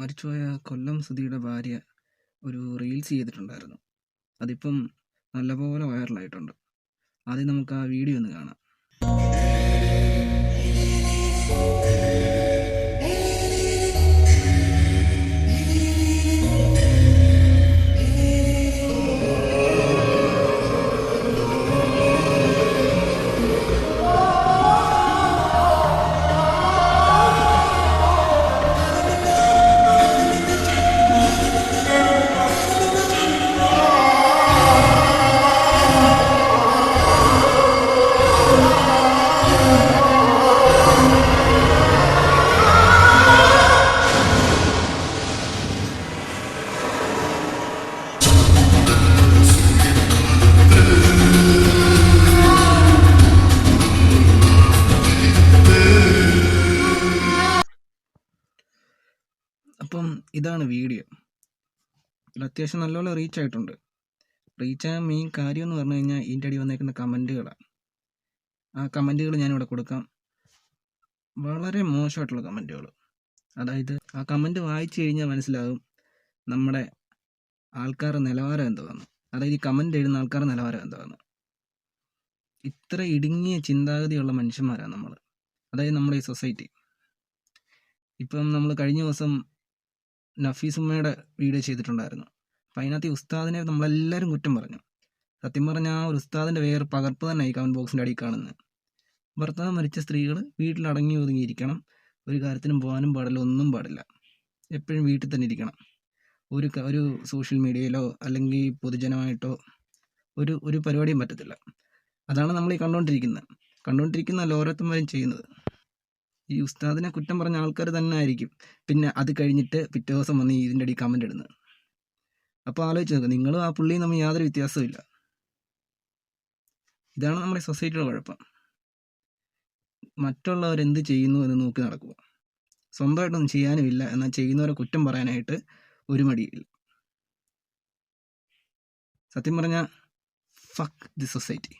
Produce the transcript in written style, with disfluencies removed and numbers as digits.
മരിച്ചുപോയ കൊല്ലം സുധിയുടെ ഭാര്യ ഒരു റീൽസ് ചെയ്തിട്ടുണ്ടായിരുന്നു. അതിപ്പം നല്ലപോലെ വൈറലായിട്ടുണ്ട്. ആദ്യം നമുക്ക് ആ വീഡിയോ ഒന്ന് കാണാം. അപ്പം ഇതാണ് വീഡിയോ. ഇത് അത്യാവശ്യം നല്ലപോലെ റീച്ച് ആയിട്ടുണ്ട്. റീച്ച് ആയ മെയിൻ കാര്യം എന്ന് പറഞ്ഞു കഴിഞ്ഞാൽ ഇതിൻ്റെ അടി വന്നേക്കുന്ന കമൻറ്റുകളാണ്. ആ കമൻറ്റുകൾ ഞാനിവിടെ കൊടുക്കാം. വളരെ മോശമായിട്ടുള്ള കമൻറ്റുകൾ. അതായത് ആ കമൻറ്റ് വായിച്ചു കഴിഞ്ഞാൽ മനസ്സിലാകും നമ്മുടെ ആൾക്കാരുടെ നിലവാരം എന്തുവാന്ന്. അതായത് ഈ കമൻറ്റ് എഴുതുന്ന ആൾക്കാരുടെ നിലവാരം എന്തുവാന്ന്. ഇത്ര ഇടുങ്ങിയ ചിന്താഗതിയുള്ള മനുഷ്യന്മാരാണ് നമ്മൾ. അതായത് നമ്മുടെ ഈ സൊസൈറ്റി. ഇപ്പം നമ്മൾ കഴിഞ്ഞ ദിവസം നഫീസ് ഉമ്മയുടെ വീഡിയോ ചെയ്തിട്ടുണ്ടായിരുന്നു. അപ്പം അതിനകത്ത് ഈ ഉസ്താദിനെ നമ്മളെല്ലാവരും കുറ്റം പറഞ്ഞു. സത്യം പറഞ്ഞാൽ ആ ഒരു ഉസ്താദിൻ്റെ വേറെ പകർപ്പ് തന്നെ ഈ കമൻറ്റ് ബോക്സിൻ്റെ അടിയിൽ കാണുന്നത്. ഭർത്താവ് മരിച്ച സ്ത്രീകൾ വീട്ടിൽ അടങ്ങി ഒതുങ്ങിയിരിക്കണം, ഒരു കാര്യത്തിനും പോകാനും പാടില്ല, ഒന്നും പാടില്ല, എപ്പോഴും വീട്ടിൽ തന്നെ ഇരിക്കണം, ഒരു സോഷ്യൽ മീഡിയയിലോ അല്ലെങ്കിൽ പൊതുജനമായിട്ടോ ഒരു പരിപാടിയും പറ്റത്തില്ല. അതാണ് നമ്മൾ ഈ കണ്ടുകൊണ്ടിരിക്കുന്നതല്ല ഓരോരുത്തന്മാരും ചെയ്യുന്നത്. ഈ ഉസ്താദിനെ കുറ്റം പറഞ്ഞ ആൾക്കാർ തന്നെ ആയിരിക്കും പിന്നെ അത് കഴിഞ്ഞിട്ട് പിറ്റേ ദിവസം വന്ന് ഇതിൻ്റെ അടിയിൽ കമൻ്റ് ഇടുന്നത്. അപ്പോൾ ആലോചിച്ച് നോക്കുക, നിങ്ങളും ആ പുള്ളിയും തമ്മിൽ യാതൊരു വ്യത്യാസവും ഇല്ല. ഇതാണ് നമ്മുടെ സൊസൈറ്റിയുടെ കുഴപ്പം. മറ്റുള്ളവരെന്ത് ചെയ്യുന്നു എന്ന് നോക്കി നടക്കുക. സ്വന്തമായിട്ടൊന്നും ചെയ്യാനുമില്ല, എന്നാൽ ചെയ്യുന്നവരെ കുറ്റം പറയാനായിട്ട് ഒരു മടിയില്ല. സത്യം പറഞ്ഞാൽ ഫക്ക് ദി സൊസൈറ്റി.